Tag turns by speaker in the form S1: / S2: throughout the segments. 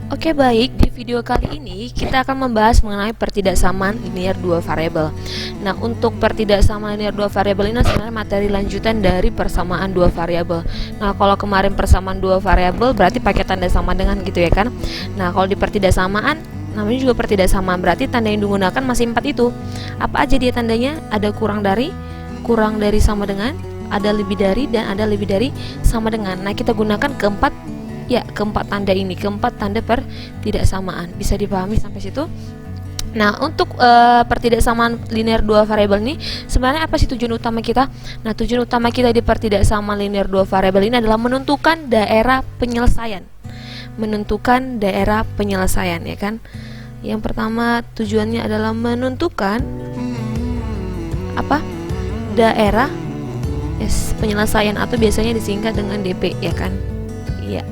S1: Oke, baik, di video kali ini kita akan membahas mengenai pertidaksamaan linear dua variabel. Nah, untuk pertidaksamaan linear dua variabel ini sebenarnya materi lanjutan dari persamaan dua variabel. Nah, kalau kemarin persamaan dua variabel berarti pakai tanda sama dengan gitu ya kan. Nah, kalau di pertidaksamaan namanya juga pertidaksamaan, berarti tanda yang digunakan masih 4 itu. Apa aja dia tandanya? Ada kurang dari sama dengan, ada lebih dari, dan ada lebih dari sama dengan. Nah, kita gunakan keempat tanda ini, keempat tanda pertidaksamaan. Bisa dipahami sampai situ? Nah, untuk pertidaksamaan linear dua variabel ini sebenarnya apa sih tujuan utama kita? Nah, tujuan utama kita di pertidaksamaan linear dua variabel ini adalah menentukan daerah penyelesaian. Menentukan daerah penyelesaian, ya kan? Yang pertama tujuannya adalah menentukan apa? Daerah penyelesaian, atau biasanya disingkat dengan DP, ya kan? Iya,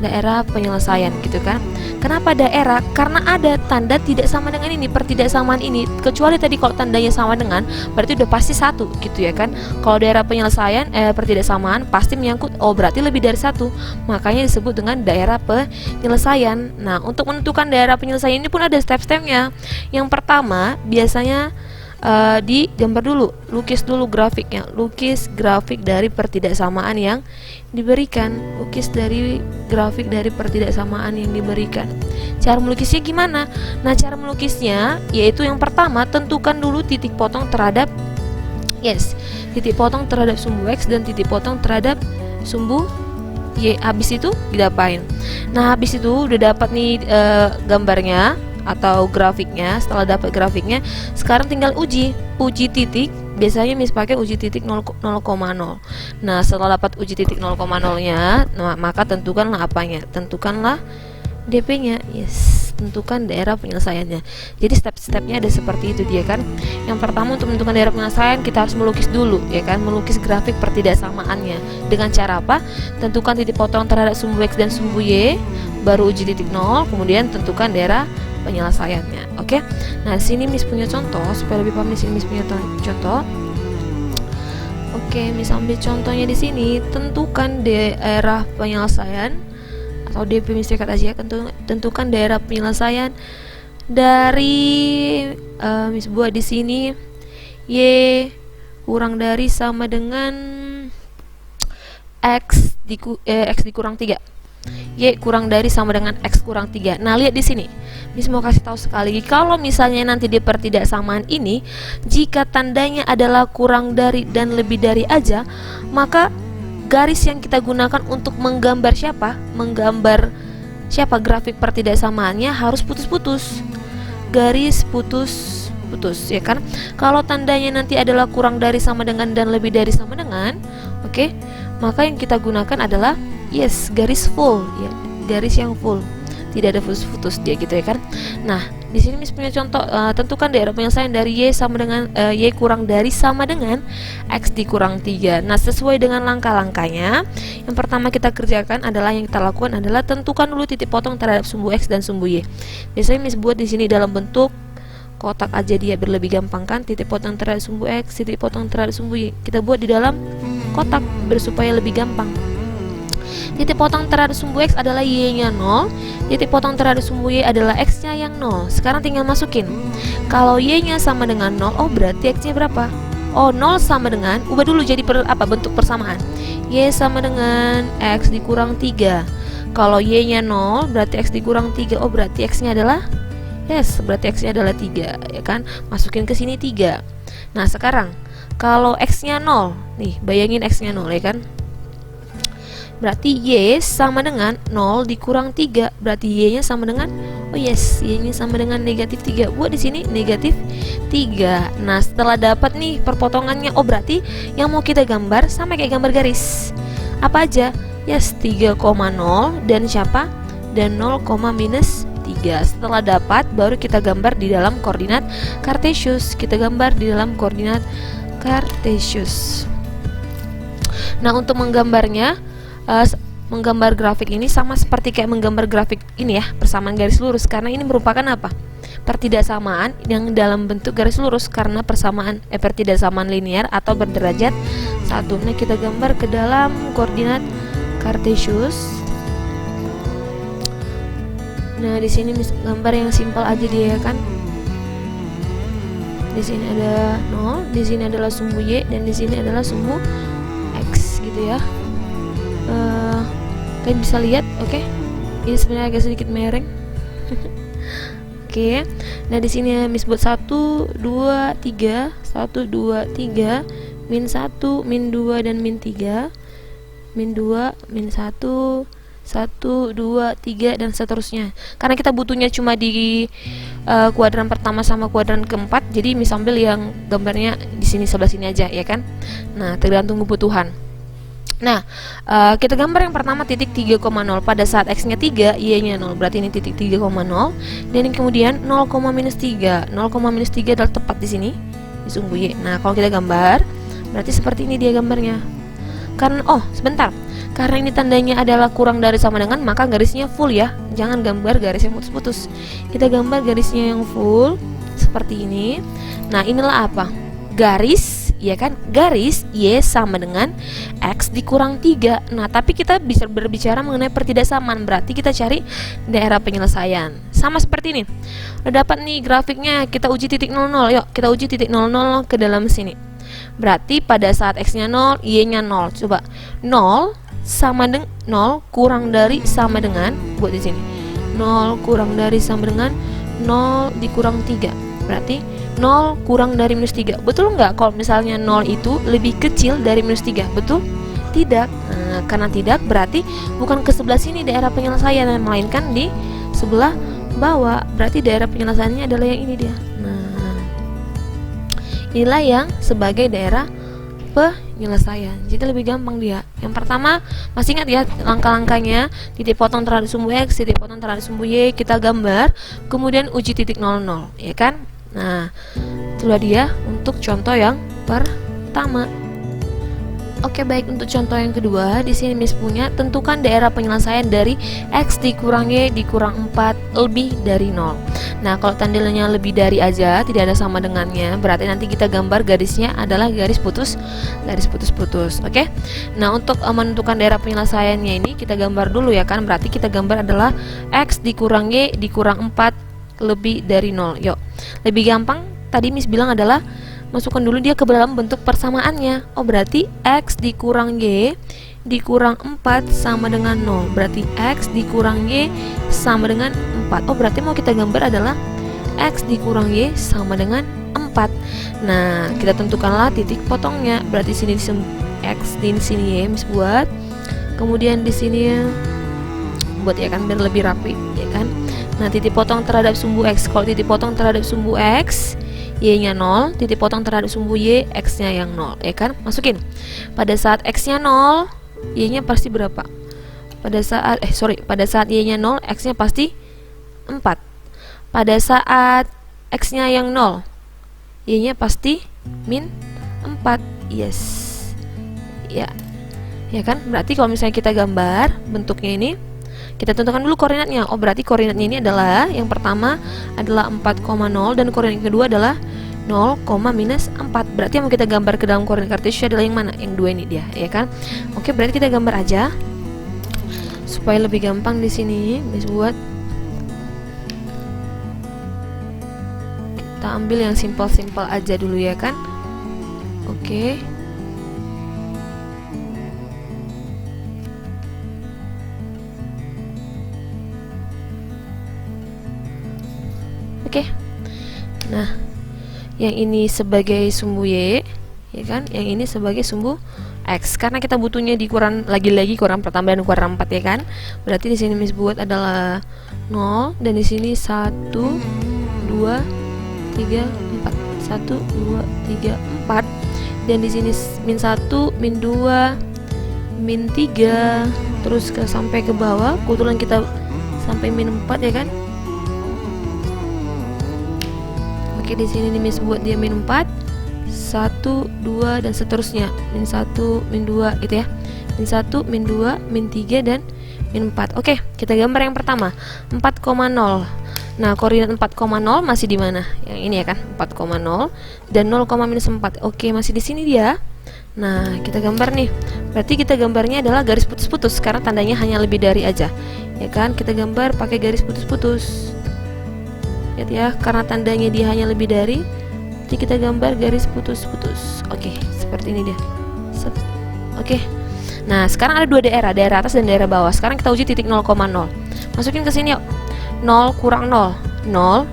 S1: daerah penyelesaian gitu kan. Kenapa daerah? Karena ada tanda tidak sama dengan ini, pertidaksamaan ini. Kecuali tadi kalau tandanya sama dengan, berarti udah pasti satu gitu ya kan. Kalau daerah penyelesaian pertidaksamaan pasti menyangkut, oh berarti lebih dari satu, makanya disebut dengan daerah penyelesaian. Nah, untuk menentukan daerah penyelesaian ini pun ada step-stepnya. Yang pertama biasanya digambar dulu, lukis dulu grafiknya, lukis grafik dari pertidaksamaan yang diberikan, lukis dari grafik dari pertidaksamaan yang diberikan. Cara melukisnya gimana? Nah, cara melukisnya yaitu yang pertama, tentukan dulu titik potong terhadap titik potong terhadap sumbu X dan titik potong terhadap sumbu Y. Habis itu diapain? Nah, habis itu udah dapat nih gambarnya atau grafiknya. Setelah dapat grafiknya, sekarang tinggal uji titik. Biasanya pakai uji titik 0,0. Nah, setelah dapat uji titik 0,0-nya, maka tentukanlah apanya? Tentukanlah DP-nya. Tentukan daerah penyelesaiannya. Jadi step-stepnya ada seperti itu dia kan. Yang pertama, untuk menentukan daerah penyelesaian kita harus melukis dulu ya kan, melukis grafik pertidaksamaannya. Dengan cara apa? Tentukan titik potong terhadap sumbu X dan sumbu Y, baru uji titik 0, kemudian tentukan daerah penyelesaiannya. Oke. Nah, sini Miss punya contoh supaya lebih paham. Di sini Miss punya contoh. Oke, Miss ambil contohnya di sini. Tentukan daerah penyelesaian atau DP, Miss sikat aja. Tentukan daerah penyelesaian dari Miss buat di sini Y kurang dari sama dengan X dikurang 3. Y kurang dari sama dengan X kurang 3. Nah, lihat di sini. Miss mau kasih tahu sekali lagi, kalau misalnya nanti di pertidaksamaan ini jika tandanya adalah kurang dari dan lebih dari aja, maka garis yang kita gunakan untuk menggambar siapa grafik pertidaksamaannya harus putus-putus. Garis putus ya kan. Kalau tandanya nanti adalah kurang dari sama dengan dan lebih dari sama dengan, oke, maka yang kita gunakan adalah garis full ya, garis yang full, tidak ada putus-putus dia gitu ya kan. Nah, di sini Miss punya contoh, tentukan daerah penyelesaian dari Y sama dengan Y kurang dari sama dengan X dikurang 3. Nah, sesuai dengan langkah-langkahnya, yang pertama kita kerjakan adalah, yang kita lakukan adalah tentukan dulu titik potong terhadap sumbu X dan sumbu Y. Biasanya Miss buat di sini dalam bentuk kotak aja, dia biar lebih gampang kan. Titik potong terhadap sumbu X, titik potong terhadap sumbu Y, kita buat di dalam kotak biar supaya lebih gampang. Titik potong terhadap sumbu X adalah Y-nya 0, titik potong terhadap sumbu Y adalah X-nya yang 0. Sekarang tinggal masukin. Kalau Y-nya sama dengan 0, oh berarti X-nya berapa? Oh, 0 sama dengan, ubah dulu jadi bentuk persamaan. Y sama dengan X dikurang 3. Kalau Y-nya 0, berarti X dikurang 3. Oh, berarti X-nya adalah berarti X-nya adalah 3, ya kan? Masukin ke sini 3. Nah, sekarang kalau X-nya 0, nih, bayangin X-nya 0 ya kan? Berarti Y sama dengan 0 dikurang 3. Berarti Y-nya sama dengan, Y-nya sama dengan negatif 3. Buat di sini negatif 3. Nah, setelah dapat nih perpotongannya, oh berarti yang mau kita gambar sama kayak gambar garis. Apa aja? 3,0 dan siapa? Dan 0, minus 3. Setelah dapat, baru kita gambar di dalam koordinat Cartesius. Kita gambar di dalam koordinat Cartesius. Nah, untuk menggambarnya, menggambar grafik ini sama seperti kayak menggambar grafik ini ya, persamaan garis lurus, karena ini merupakan apa? Pertidaksamaan yang dalam bentuk garis lurus, karena pertidaksamaan linear atau berderajat 1. Nah, kita gambar ke dalam koordinat Cartesius. Nah, di sini gambar yang simpel aja dia ya kan. Di sini ada 0, di sini adalah sumbu Y, dan di sini adalah sumbu X gitu ya. Kalian bisa lihat, oke? Ini sebenarnya agak sedikit mereng. Oke. Nah, di sini Miss buat 1, 2, 3, 1, 2, 3, min 1, min 2, dan min 3, min 2, min 1, 1, 2, 3, dan seterusnya. Karena kita butuhnya cuma di kuadran pertama sama kuadran keempat, jadi Miss ambil yang gambarnya di sini sebelah sini aja ya kan. Nah, tergantung kebutuhan. Nah, kita gambar yang pertama titik 3,0 pada saat x nya 3, y nya 0, berarti ini titik 3,0. Dan yang kemudian 0, minus 3 adalah tepat di sini di sumbu y. Nah, kalau kita gambar berarti seperti ini dia gambarnya. Karena sebentar, karena ini tandanya adalah kurang dari sama dengan, maka garisnya full ya, jangan gambar garis yang putus-putus. Kita gambar garisnya yang full seperti ini. Nah, inilah apa? Garis, ya kan? Garis Y sama dengan X dikurang 3. Nah, tapi kita bisa berbicara mengenai pertidaksamaan, berarti kita cari daerah penyelesaian. Sama seperti ini. Udah dapat nih grafiknya, kita uji titik 00. Yuk, kita uji titik 00 ke dalam sini. Berarti pada saat X nya 0, Y nya 0. Coba 0 sama dengan 0 kurang dari sama dengan, buat di sini 0 kurang dari sama dengan 0 dikurang 3, berarti 0 kurang dari minus 3. Betul nggak kalau misalnya 0 itu lebih kecil dari minus 3? Betul? Tidak. Nah, karena tidak berarti bukan ke sebelah sini daerah penyelesaian, melainkan di sebelah bawah. Berarti daerah penyelesaiannya adalah yang ini dia. Nah, inilah yang sebagai daerah penyelesaian. Jadi lebih gampang dia. Yang pertama, masih ingat ya langkah-langkahnya, titik potong terhadap sumbu X, titik potong terhadap sumbu Y, kita gambar, kemudian uji titik 00, ya kan? Nah, itulah dia untuk contoh yang pertama. Oke, baik, untuk contoh yang kedua, di sini Miss punya tentukan daerah penyelesaian dari X dikurang Y dikurang 4 lebih dari 0. Nah, kalau tandanya lebih dari aja, tidak ada sama dengannya, berarti nanti kita gambar garisnya adalah garis putus-putus. Oke. Nah, untuk menentukan daerah penyelesaiannya ini kita gambar dulu ya kan, berarti kita gambar adalah X dikurang Y dikurang 4 lebih dari 0. Yuk, lebih gampang tadi Miss bilang adalah masukkan dulu dia ke dalam bentuk persamaannya. Berarti X dikurang Y dikurang 4 sama dengan 0. Berarti X dikurang Y sama dengan 4. Berarti mau kita gambar adalah X dikurang Y sama dengan 4. Nah, kita tentukanlah titik potongnya. Berarti sini X, di sini Y Miss buat. Kemudian di sini buat ya kan, biar lebih rapi ya kan. Nah, titik potong terhadap sumbu X. Kalau titik potong terhadap sumbu X, Y nya 0, titik potong terhadap sumbu Y, X nya yang 0, ya kan? Masukin. Pada saat X nya 0, Y nya pasti berapa? Pada saat Y nya 0, X nya pasti 4. Pada saat X nya yang 0, Y nya pasti min 4. Yes. Ya. Ya kan? Berarti kalau misalnya kita gambar bentuknya ini, kita tentukan dulu koordinatnya. Berarti koordinatnya ini adalah yang pertama adalah 4,0 dan koordinat yang kedua adalah 0, minus 4. Berarti yang mau kita gambar ke dalam koordinat kartesius adalah yang mana? Yang dua ini dia, ya kan? Oke, berarti kita gambar aja supaya lebih gampang di sini. Miss buat, kita ambil yang simpel-simpel aja dulu ya kan? Oke. Oke. Nah, yang ini sebagai sumbu Y, ya kan? Yang ini sebagai sumbu X. Karena kita butuhnya di lagi-lagi kuadran pertama dan kuadran 4 ya kan? Berarti di sini Miss buat adalah 0 dan di sini 1 2 3 4. 1 2 3 4. Dan di sini min 1, min 2, min 3, terus sampai ke bawah. Kebetulan kita sampai min 4 ya kan? Oke, di sini Miss buat dia min 4, 1, 2 dan seterusnya. Min 1, min 2 gitu ya. Min 1, min 2, min 3 dan min 4. Oke, kita gambar yang pertama. 4,0. Nah, koordinat 4,0 masih di mana? Yang ini ya kan, 4,0 dan 0, minus 4. Oke, masih di sini dia. Nah, kita gambar nih. Berarti kita gambarnya adalah garis putus-putus karena tandanya hanya lebih dari aja. Ya kan? Kita gambar pakai garis putus-putus. Lihat ya, karena tandanya dia hanya lebih dari, jadi kita gambar garis putus-putus. Oke, seperti ini dia. Oke. Nah, sekarang ada dua daerah atas dan daerah bawah. Sekarang kita uji titik 0,0. Masukin ke sini yuk. 0 kurang 0. 0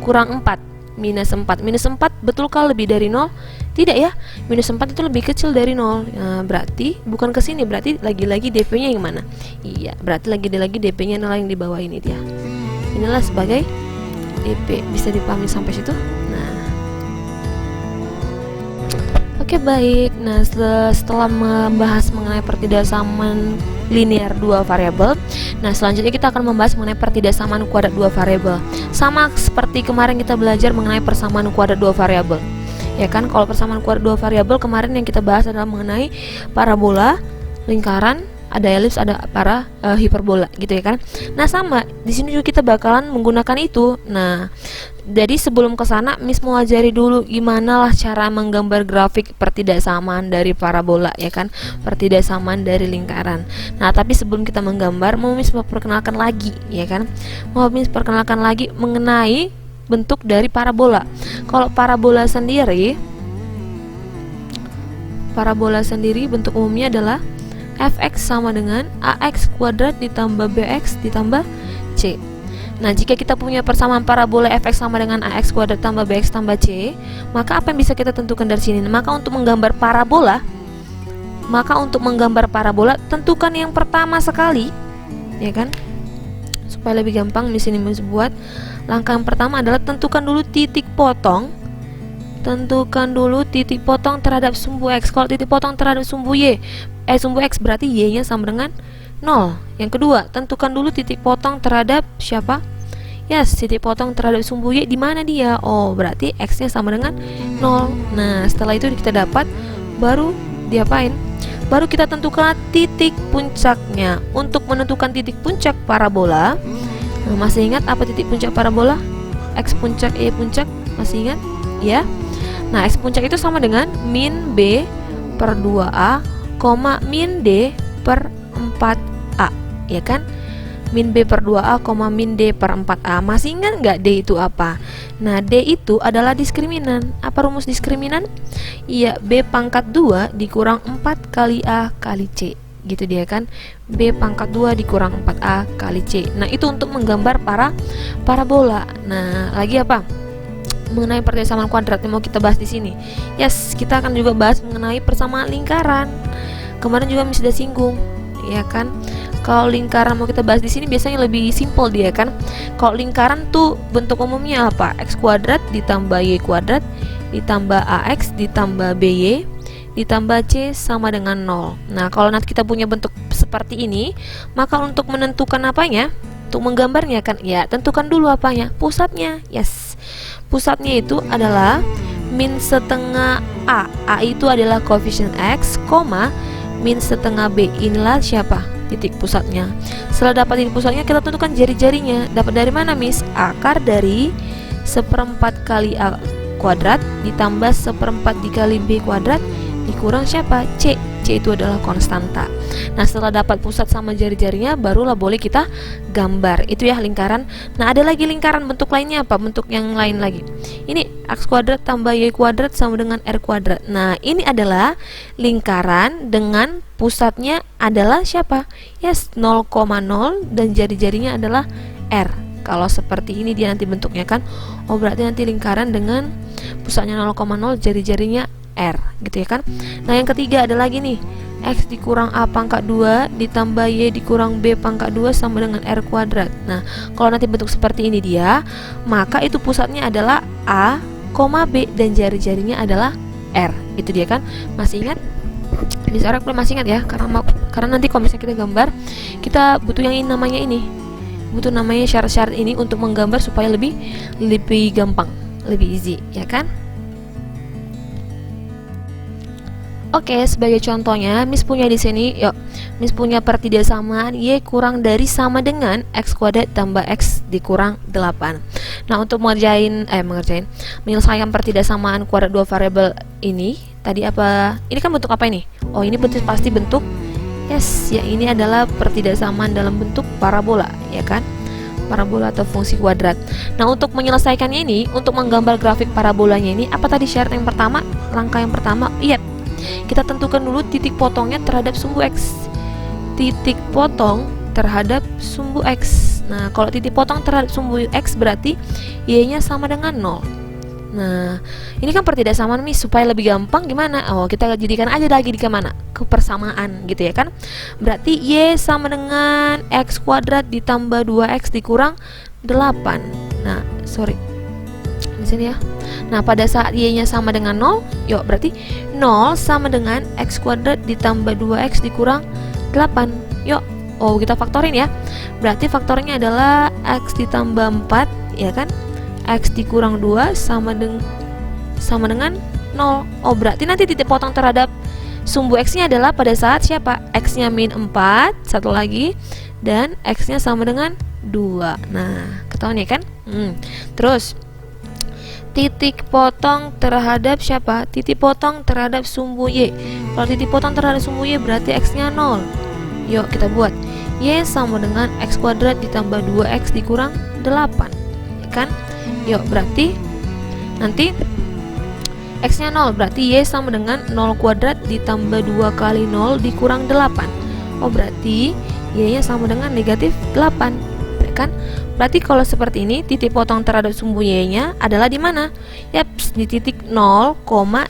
S1: kurang 4. Minus 4. Minus 4 betulkah lebih dari 0? Tidak ya. Minus 4 itu lebih kecil dari 0. Nah, berarti bukan ke sini, berarti lagi-lagi DP-nya yang mana? Iya, berarti lagi DP-nya adalah yang di bawah ini dia. Inilah sebagai DP. Bisa dipahami sampai situ? Nah. Oke, baik. Nah, setelah membahas mengenai pertidaksamaan linear dua variabel, nah selanjutnya kita akan membahas mengenai pertidaksamaan kuadrat dua variabel. Sama seperti kemarin kita belajar mengenai persamaan kuadrat dua variabel. Ya kan, kalau persamaan kuadrat dua variabel kemarin yang kita bahas adalah mengenai parabola, lingkaran, ada elips, ada hiperbola gitu ya kan. Nah, sama di sini juga kita bakalan menggunakan itu. Nah, jadi sebelum ke sana Miss mau ajari dulu gimana lah cara menggambar grafik pertidaksamaan dari parabola ya kan, pertidaksamaan dari lingkaran. Nah, tapi sebelum kita menggambar mau Miss perkenalkan lagi ya kan. Mau Miss perkenalkan lagi mengenai bentuk dari parabola. Kalau parabola sendiri bentuk umumnya adalah fx sama dengan ax kuadrat ditambah bx ditambah c. Nah, jika kita punya persamaan parabola fx sama dengan ax kuadrat tambah bx tambah c, maka apa yang bisa kita tentukan dari sini? Maka untuk menggambar parabola, tentukan yang pertama sekali, ya kan? Supaya lebih gampang di sini Miss buat. Langkah yang pertama adalah tentukan dulu titik potong. Tentukan dulu titik potong terhadap sumbu x. Kalau titik potong terhadap sumbu sumbu x berarti y-nya sama dengan 0. Yang kedua, tentukan dulu titik potong terhadap siapa? Yes, titik potong terhadap sumbu y di mana dia? Oh, berarti x-nya sama dengan 0. Nah, setelah itu kita dapat, baru diapain? Baru kita tentukan titik puncaknya. Untuk menentukan titik puncak parabola, nah, masih ingat apa titik puncak parabola? X puncak, Y puncak, masih ingat? Ya. Nah, X puncak itu sama dengan min B per 2A, min D per 4A, ya kan? Min B per 2A, min D per 4A. Masih ingat nggak D itu apa? Nah, D itu adalah diskriminan. Apa rumus diskriminan? Iya, B pangkat 2 dikurang 4 kali A kali C. Gitu dia kan. B pangkat 2 dikurang 4A kali C. Nah, itu untuk menggambar parabola. Nah, lagi apa? Mengenai persamaan kuadrat yang mau kita bahas di sini. Yes, kita akan juga bahas mengenai persamaan lingkaran. Kemarin juga Miss sudah singgung, ya kan? Kalau lingkaran mau kita bahas di sini biasanya lebih simpel dia kan. Kalau lingkaran tuh bentuk umumnya apa? X kuadrat ditambah Y kuadrat ditambah AX ditambah BY ditambah C sama dengan 0. Nah, kalau nanti kita punya bentuk seperti ini, maka untuk menentukan apanya? Untuk menggambarnya kan, ya tentukan dulu apanya? Pusatnya. Yes. Pusatnya itu adalah min setengah A. A itu adalah koefisien X, min setengah B. Inilah siapa? Titik pusatnya. Setelah dapat titik pusatnya, kita tentukan jari-jarinya. Dapat dari mana, Miss? Akar dari 1/4 kali A kuadrat ditambah 1/4 dikali B kuadrat dikurang siapa? C. C itu adalah konstanta. Nah, setelah dapat pusat sama jari-jarinya, barulah boleh kita gambar. Itu ya lingkaran. Nah, ada lagi lingkaran bentuk lainnya apa? Bentuk yang lain lagi. Ini x kuadrat tambah y kuadrat sama dengan r kuadrat. Nah, ini adalah lingkaran dengan pusatnya adalah siapa? Yes, 0,0 dan jari-jarinya adalah r. Kalau seperti ini dia nanti bentuknya kan. Oh, berarti nanti lingkaran dengan pusatnya 0,0, jari-jarinya R, gitu ya kan. Nah, yang ketiga ada lagi nih, X dikurang A pangkat 2 ditambah Y dikurang B pangkat 2 sama dengan R kuadrat. Nah, kalau nanti bentuk seperti ini dia, maka itu pusatnya adalah A, B dan jari-jarinya adalah R. Itu dia kan. Masih ingat? Bisa masih ingat ya, karena nanti kalau misalnya kita gambar, kita butuh yang ini, namanya ini. Butuh namanya syarat-syarat ini untuk menggambar supaya lebih gampang, lebih easy, ya kan? Oke, sebagai contohnya, Miss punya di sini, yuk, Miss punya pertidaksamaan Y kurang dari sama dengan X kuadrat tambah X dikurang 8. Nah, untuk menyelesaikan pertidaksamaan kuadrat dua variabel ini Tadi apa? Ini kan bentuk apa ini? Oh, ini pasti bentuk, yes, ya ini adalah pertidaksamaan dalam bentuk parabola, ya kan? Parabola atau fungsi kuadrat. Nah, untuk menyelesaikannya ini, untuk menggambar grafik parabolanya ini, apa tadi syarat yang pertama? Langkah yang pertama, iya, kita tentukan dulu titik potongnya terhadap sumbu X. Titik potong terhadap sumbu X. Nah, kalau titik potong terhadap sumbu X berarti Y-nya sama dengan 0. Nah, ini kan pertidaksamaan nih, supaya lebih gampang gimana? Oh, kita jadikan aja lagi di kemana? Ke persamaan gitu ya kan? Berarti Y sama dengan X kuadrat ditambah 2X dikurang 8. Nah, sorry, di sini ya. Nah, pada saat Y-nya sama dengan 0, yuk berarti 0 sama dengan X kuadrat ditambah 2X dikurang 8. Yuk, oh kita faktorin ya. Berarti faktornya adalah X ditambah 4, ya kan? X dikurang 2 sama dengan 0. Oh, berarti nanti titik potong terhadap sumbu X nya adalah pada saat siapa? X nya min 4, satu lagi, dan X nya sama dengan 2. Nah, ketahuan ya kan? Terus titik potong terhadap siapa? Titik potong terhadap sumbu Y. Kalau titik potong terhadap sumbu Y berarti X nya 0. Yuk kita buat Y sama dengan X kuadrat ditambah 2X dikurang 8, ya kan? Yuk, berarti nanti X nya 0, berarti Y sama dengan 0 kuadrat ditambah 2 kali 0 dikurang 8. Oh, berarti Y nya sama dengan negatif 8, ya kan? Berarti kalau seperti ini, titik potong terhadap sumbu Y nya adalah di mana? Yaps, di titik 0,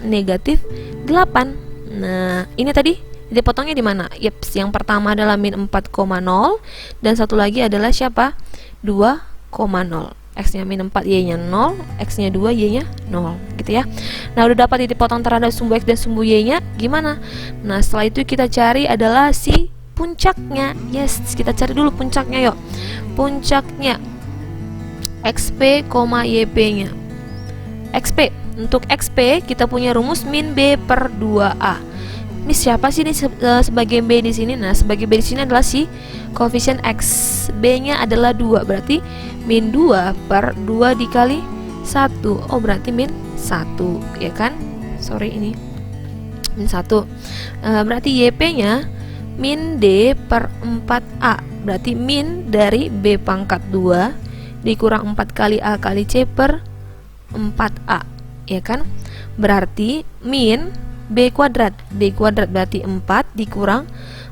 S1: negatif 8. Nah, ini tadi titik potongnya di mana? Yaps, yang pertama adalah min 4,0 dan satu lagi adalah siapa? 2,0. X nya min 4, Y nya 0, X nya 2, Y nya 0, gitu ya. Nah, udah dapat titik potong terhadap sumbu X dan sumbu Y nya, gimana? Nah, setelah itu kita cari adalah si puncaknya. Yes, kita cari dulu puncaknya, yuk. Puncaknya XP, YP nya. XP, untuk XP kita punya rumus min B per 2A. Ini siapa sih ini sebagai B di sini? Nah, sebagai B di sini adalah si koefisien X. B-nya adalah 2, berarti min 2 per 2 dikali 1. Oh, berarti min 1, ya kan? Sorry, ini min 1. Berarti YP-nya min D per 4A. Berarti min dari B pangkat 2 dikurang 4 kali A kali C per 4A, ya kan? Berarti min B kuadrat. B kuadrat berarti 4 dikurang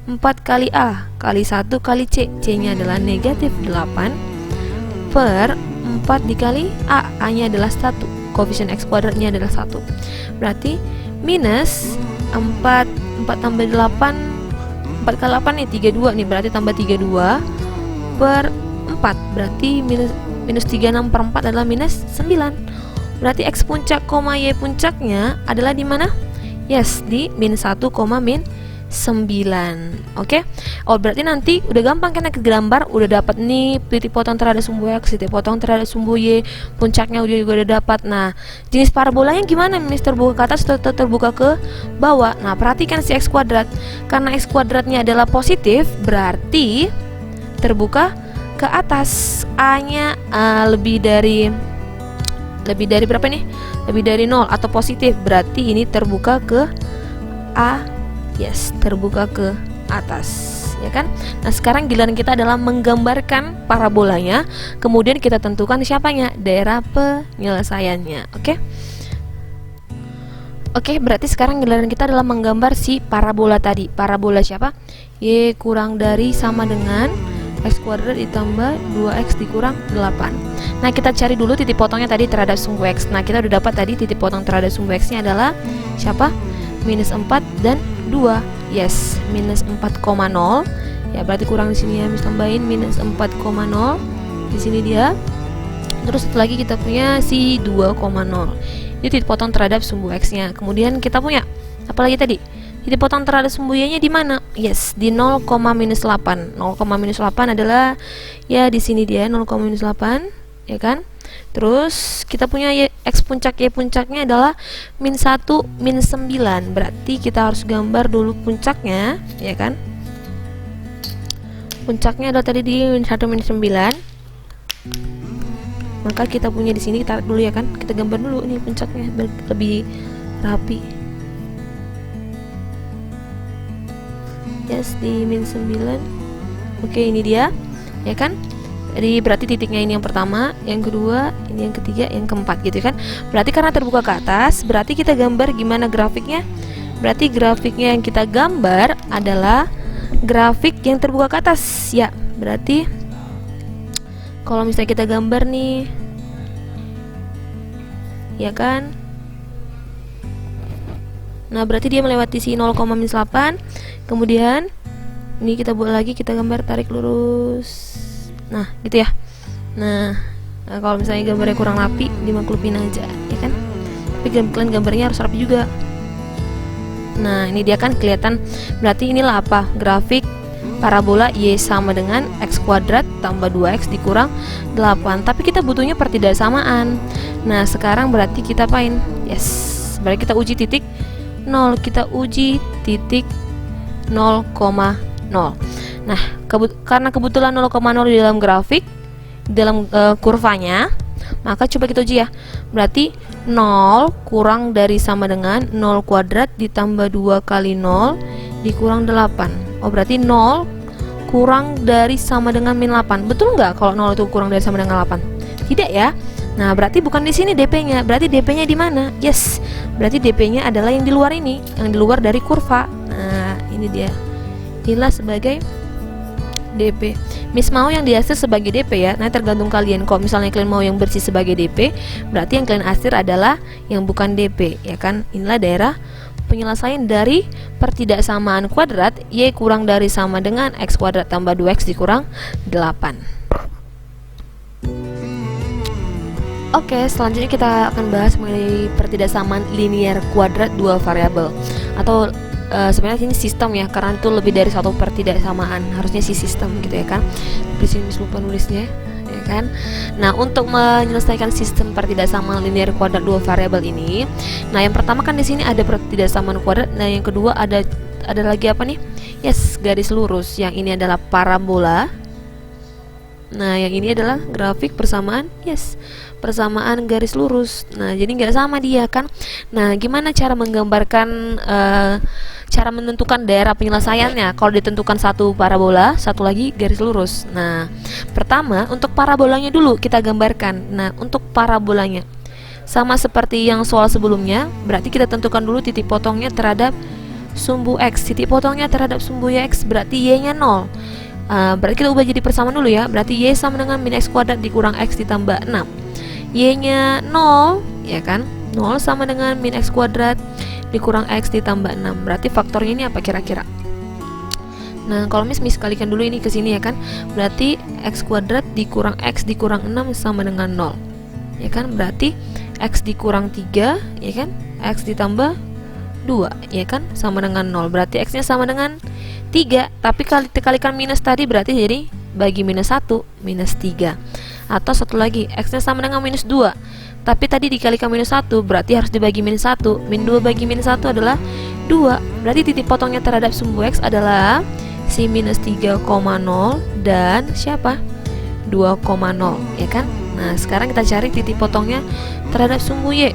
S1: 4 kali A kali 1 kali C. C-nya adalah negatif 8 per 4 dikali A. A-nya adalah 1. Koefisien X kuadratnya adalah 1. Berarti minus 4 tambah 8, 4 kali 8 nih 32 nih, berarti tambah 32 per 4. Berarti minus 36 per 4 adalah minus 9. Berarti X puncak, Y puncaknya adalah di mana? Yes, di min 1, min 9. Oke. Oh, berarti nanti udah gampang kan ke gambar, udah dapat nih titik potong terhadap sumbu X, titik potong terhadap sumbu Y, puncaknya udah dapat. Nah, jenis parabolanya gimana? Ini terbuka ke atas atau terbuka ke bawah? Nah, perhatikan si X kuadrat. Karena X kuadratnya adalah positif, berarti terbuka ke atas. A-nya lebih dari berapa nih? Lebih dari 0 atau positif, berarti ini terbuka ke A. Yes, terbuka ke atas, ya kan? Nah, sekarang giliran kita adalah menggambarkan parabolanya, kemudian kita tentukan siapanya, daerah penyelesaiannya. Oke, berarti sekarang giliran kita adalah menggambar si parabola tadi. Parabola siapa? Y kurang dari sama dengan X kuadrat ditambah 2X dikurang 8. Nah, kita cari dulu titik potongnya tadi terhadap sumbu X. Nah, kita udah dapat tadi titik potong terhadap sumbu X nya adalah siapa? Minus 4 dan 2. Yes, minus 4,0. Ya, berarti kurang di sini ya, harus tambahin minus 4,0. Di sini dia. Terus satu lagi kita punya si 2,0. Ini titik potong terhadap sumbu X nya. Kemudian kita punya apa lagi tadi? Titik potong terhadap sumbu Y-nya di mana? Yes, di 0, minus 8. 0, minus 8 adalah ya di sini dia 0, minus 8, ya kan? Terus kita punya X puncak, Y puncaknya adalah min 1, min 9. Berarti kita harus gambar dulu puncaknya, ya kan? Puncaknya adalah tadi di min 1, min 9. Maka kita punya di sini, kita tarik dulu ya kan? Kita gambar dulu ini puncaknya biar lebih rapi. Yes, di min 9. Oke, ini dia, ya kan? Jadi berarti titiknya ini yang pertama, yang kedua, ini yang ketiga, yang keempat gitu kan. Berarti karena terbuka ke atas, berarti kita gambar gimana grafiknya? Berarti grafiknya yang kita gambar adalah grafik yang terbuka ke atas. Ya, berarti kalau misalnya kita gambar nih, ya kan? Nah, berarti dia melewati si 0,-8. Kemudian ini kita buat lagi, kita gambar, tarik lurus. Nah, gitu ya. Nah, kalau misalnya gambarnya kurang rapi, dimaklupin aja, ya kan? Tapi kalian gambarnya harus rapi juga. Nah, ini dia kan kelihatan. Berarti inilah apa? Grafik parabola Y sama dengan X kuadrat tambah 2X dikurang 8. Tapi kita butuhnya pertidaksamaan. Nah, sekarang berarti kita apain? Yes, berarti kita uji titik 0. Kita uji titik 0,0. Nah, karena kebetulan 0,0 di dalam grafik, dalam kurvanya, maka coba kita uji ya. Berarti 0 kurang dari sama dengan 0 kuadrat ditambah 2 kali 0 dikurang 8. Oh, berarti 0 kurang dari sama dengan min 8. Betul nggak kalau 0 itu kurang dari sama dengan 8? Tidak ya. Nah, berarti bukan di sini DP-nya. Berarti DP-nya di mana? Yes. Berarti DP-nya adalah yang di luar ini, yang di luar dari kurva. Nah, ini dia. Inilah sebagai DP. Miss mau yang diarsir sebagai DP ya. Nah, tergantung kalian. Kalau misalnya kalian mau yang bersih sebagai DP, berarti yang kalian arsir adalah yang bukan DP, ya kan? Inilah daerah penyelesaian dari pertidaksamaan kuadrat Y kurang dari sama dengan X kuadrat tambah 2X dikurang 8. Oke, selanjutnya kita akan bahas mengenai pertidaksamaan linear kuadrat dua variabel, atau sebenarnya ini sistem ya, karena itu lebih dari satu pertidaksamaan, harusnya sih sistem gitu ya kan. Di sini lupa nulisnya, ya kan. Nah, untuk menyelesaikan sistem pertidaksamaan linear kuadrat dua variabel ini, nah yang pertama kan di sini ada pertidaksamaan kuadrat. Nah, yang kedua ada lagi apa nih? Yes, garis lurus. Yang ini adalah parabola. Nah, yang ini adalah grafik persamaan. Yes, persamaan garis lurus. Nah, jadi nggak sama dia kan. Nah, gimana cara menggambarkan, cara menentukan daerah penyelesaiannya? Kalau ditentukan satu parabola, satu lagi garis lurus. Nah, pertama untuk parabolanya dulu kita gambarkan. Nah, untuk parabolanya sama seperti yang soal sebelumnya, berarti kita tentukan dulu titik potongnya terhadap sumbu X. Titik potongnya terhadap sumbu X berarti Y-nya 0. Berarti kita ubah jadi persamaan dulu ya. Berarti Y sama dengan min X kuadrat dikurang X ditambah 6. Y-nya 0, ya kan? 0 sama dengan min X kuadrat dikurang X ditambah 6. Berarti faktornya ini apa kira-kira? Nah, kalau Miss kalikan dulu ini ke sini ya kan? Berarti X kuadrat dikurang X dikurang 6 sama dengan 0. Ya kan? Berarti X dikurang 3, ya kan? X ditambah 2, ya kan? Sama dengan 0. Berarti X-nya sama dengan 3, tapi dikalikan minus tadi berarti jadi bagi minus 1, minus 3. Atau satu lagi, X-nya sama dengan minus 2, tapi tadi dikalikan minus 1 berarti harus dibagi minus 1. Min 2 bagi minus 1 adalah 2. Berarti titik potongnya terhadap sumbu X adalah si minus 3,0 dan siapa? 2,0, ya kan? Nah, sekarang kita cari titik potongnya terhadap sumbu Y.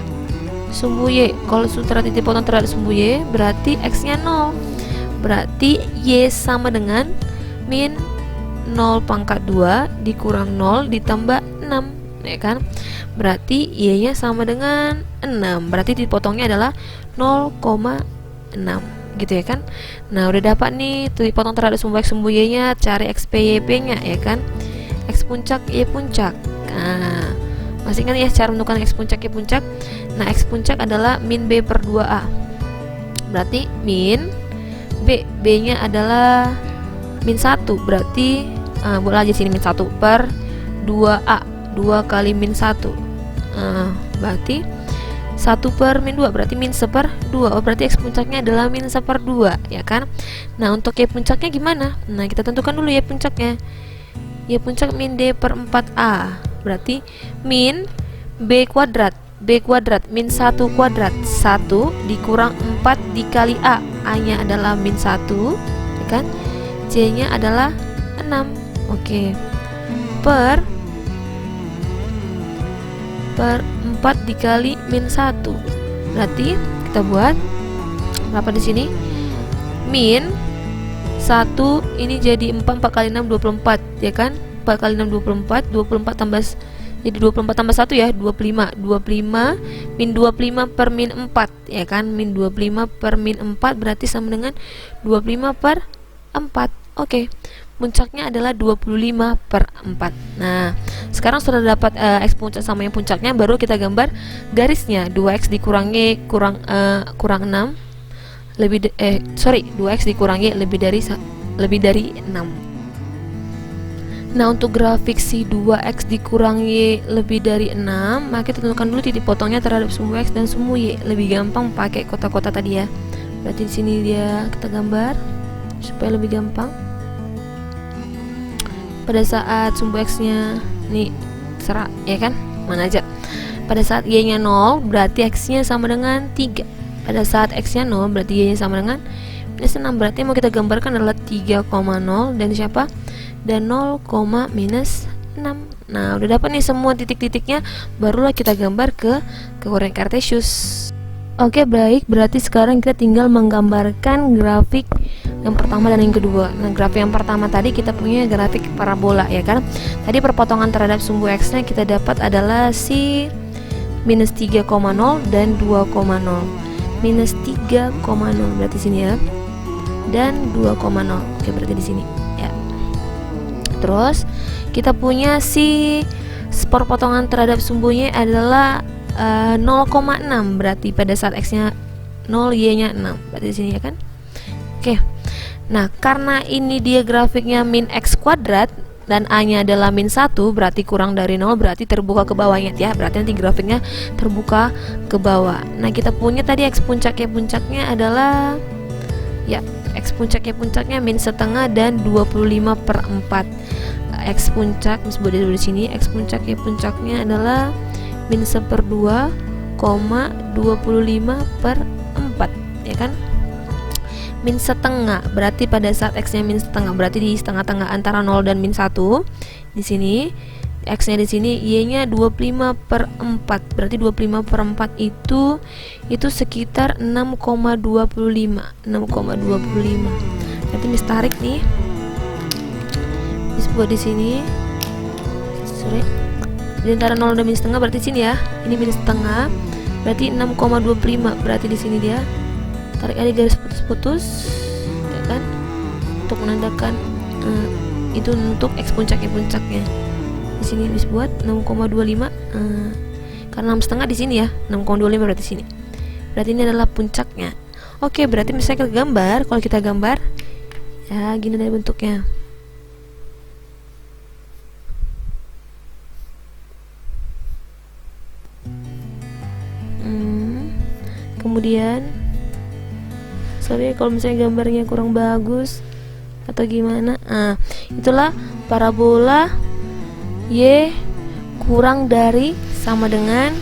S1: Sumbu Y, kalau sutra titik potong terhadap sumbu Y berarti X-nya 0. Berarti Y sama dengan min 0 pangkat 2 dikurang 0 ditambah 6, ya kan? Berarti Y-nya sama dengan 6. Berarti dipotongnya adalah 0,6, gitu ya kan? Nah, udah dapat nih titik potong terhadap sumbu X sumbu Y-nya, cari XP-YP-nya, ya kan? X puncak, Y puncak. Nah, masih ingat ya cara menentukan X puncak, Y puncak? Nah, X puncak adalah min B per 2A. Berarti min B-nya adalah min 1, berarti boleh aja sini min 1 per 2A, 2 kali min 1, berarti 1 per min 2, berarti min 1/2. Oh, berarti X puncaknya adalah min 1/2, ya kan? Nah, untuk Y puncaknya gimana? Nah, kita tentukan dulu Y puncaknya. Y puncak min D per 4A, berarti min B kuadrat. B kuadrat min 1 kuadrat, 1 dikurang 4 dikali A. A-nya adalah min 1, ya kan? C-nya adalah 6. Oke. Per 4 dikali min 1. Berarti kita buat berapa di sini? Min 1 ini jadi 4 kali 6 24 ya kan, 4 kali 6 24, 24 tambah jadi 24 tambah 1 ya 25 min 25 per min 4 ya kan, min 25 per min 4 berarti sama dengan 25 per 4. Oke, puncaknya adalah 25 per 4. Nah, sekarang sudah dapat X puncak sama yang puncaknya, baru kita gambar garisnya. 2X dikurangi kurang 6 2X dikurangi lebih dari 6. Nah, untuk grafik si 2X dikurangi lebih dari 6, maka kita tentukan dulu titik potongnya terhadap sumbu X dan sumbu Y. Lebih gampang pakai kotak-kotak tadi ya. Berarti di sini dia kita gambar supaya lebih gampang. Pada saat sumbu X-nya nih serak ya kan? Mana aja. Pada saat Y-nya 0, berarti X-nya sama dengan 3. Pada saat X-nya 0, berarti Y-nya sama dengan minus 6. Berarti yang mau kita gambarkan adalah 3,0 dan siapa? Dan 0, minus 6. Nah, udah dapat nih semua titik-titiknya, barulah kita gambar ke koordinat kartesius. Oke, baik, berarti sekarang kita tinggal menggambarkan grafik yang pertama dan yang kedua. Nah, grafik yang pertama tadi kita punya grafik parabola ya kan. Tadi perpotongan terhadap sumbu X-nya kita dapat adalah si minus 3,0 dan 2,0. Minus 3,0 berarti sini ya. Dan 2,0. Oke, berarti di sini. Terus kita punya si perpotongan terhadap sumbunya adalah 0,6, berarti pada saat X-nya 0, Y-nya 6, berarti di sini ya kan. Oke. Nah, karena ini dia grafiknya min X kuadrat dan A-nya adalah min 1, berarti kurang dari 0, berarti terbuka ke bawahnya ya. Berarti nanti grafiknya terbuka ke bawah. Nah, kita punya tadi X puncaknya adalah ya, X puncaknya min setengah dan 25 per 4. X puncak disebut di sini, X puncaknya adalah min 1/2, 25 per 4 ya kan. Min setengah berarti pada saat X-nya min setengah, berarti di tengah-tengah antara 0 dan min 1. Di sini X-nya di sini, Y-nya 25 per 4. Berarti 25 per 4 itu sekitar 6,25. Berarti mis tarik nih. Buat di sini. Di antara 0 dan min setengah berarti sini ya. Ini min setengah. Berarti 6,25. Berarti di sini dia. Tarik aja garis putus-putus ya kan. Untuk menandakan itu untuk X puncaknya. Di sini bisa buat 6,25 karena 6 setengah di sini ya, 6,25 berarti sini. Berarti ini adalah puncaknya. Oke, berarti misalnya kita gambar, kalau kita gambar ya gini dari bentuknya. Kemudian sorry kalau misalnya gambarnya kurang bagus atau gimana. Itulah parabola Y kurang dari sama dengan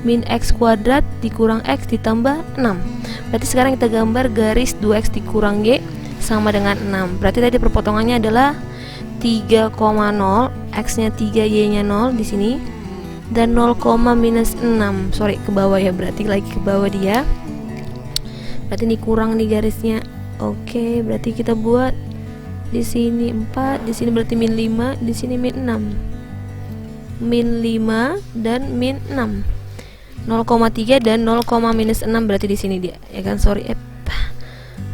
S1: min X kuadrat dikurang X ditambah 6. Berarti sekarang kita gambar garis 2X dikurang Y sama dengan 6. Berarti tadi perpotongannya adalah 3,0, X-nya 3, Y-nya 0 di sini. Dan 0, minus 6. Sorry, ke bawah ya, berarti lagi ke bawah dia. Berarti ini kurang nih garisnya. Oke, berarti kita buat di sini 4, di sini berarti min 5, di sini min 6. Min 5 dan min 6. 0,3 dan 0, minus 6 berarti di sini dia. Ya kan, sorry.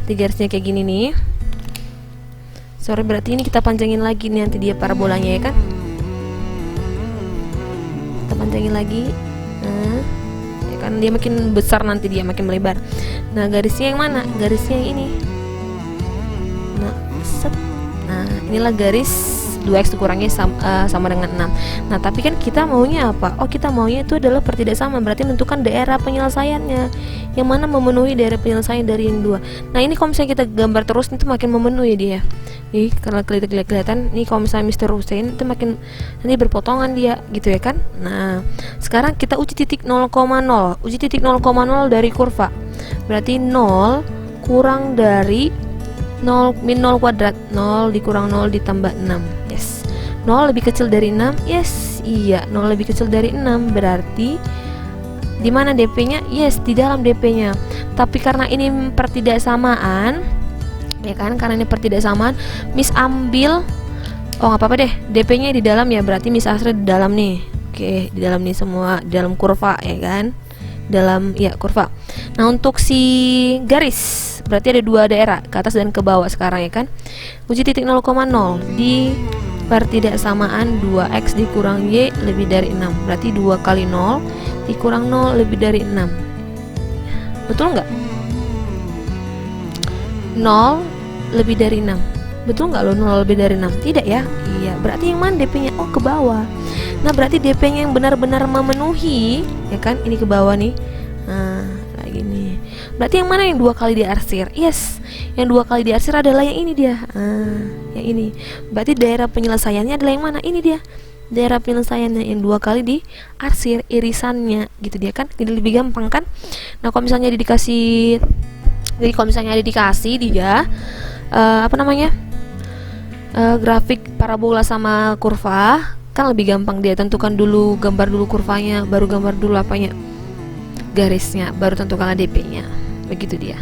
S1: Di garisnya kayak gini nih. Sorry, berarti ini kita panjangin lagi nih nanti dia parabolanya ya kan. Kita panjangin lagi. Ya kan dia makin besar nanti dia makin melebar. Nah, garisnya yang mana? Garisnya yang ini. Nah, inilah garis 2X dikurangi sama dengan 6. Nah, tapi kan kita maunya apa? Oh, kita maunya itu adalah pertidaksamaan. Berarti menentukan daerah penyelesaiannya. Yang mana memenuhi daerah penyelesaian dari yang dua. Nah, ini kalau misalnya kita gambar terus itu makin memenuhi dia. Nih, karena kelihatan nih kalau misalnya Mr. Hussein itu makin nanti berpotongan dia gitu ya kan. Nah, sekarang kita uji titik 0,0. Uji titik 0,0 dari kurva. Berarti 0 kurang dari 0 min 0 kuadrat. 0 dikurang 0 ditambah 6. Yes. 0 lebih kecil dari 6. Yes. Iya, 0 lebih kecil dari 6 berarti di mana DP-nya? Yes, di dalam DP-nya. Tapi karena ini pertidaksamaan, ya kan, karena ini pertidaksamaan. Miss ambil, oh nggak apa-apa deh, DP-nya di dalam ya, berarti Miss Asri di dalam nih. Oke, di dalam nih semua, di dalam kurva ya kan, dalam ya kurva. Nah untuk si garis berarti ada dua daerah, ke atas dan ke bawah sekarang ya kan. Uji titik 0,0 di pertidaksamaan 2x dikurang y lebih dari 6, berarti 2 kali 0 dikurang 0 lebih dari 6. Betul nggak? 0 lebih dari 6. Betul nggak lo 0 lebih dari 6? Tidak ya? Iya, berarti yang mana DP-nya? Oh, ke bawah. Nah, berarti DP-nya yang benar-benar memenuhi, ya kan? Ini ke bawah nih. Nah, kayak gini. Berarti yang mana yang 2 kali diarsir? Yes, yang 2 kali diarsir adalah yang ini dia. Yang ini. Berarti daerah penyelesaiannya adalah yang mana? Ini dia. Daerah penyelesaiannya yang 2 kali diarsir, irisannya gitu dia kan. Jadi lebih gampang kan? Nah, kalau misalnya dikasih, jadi kalau misalnya dikasih dia grafik parabola sama kurva, kan lebih gampang dia tentukan dulu, gambar dulu kurvanya, baru gambar dulu apanya, garisnya, baru tentukan DP-nya. Begitu dia.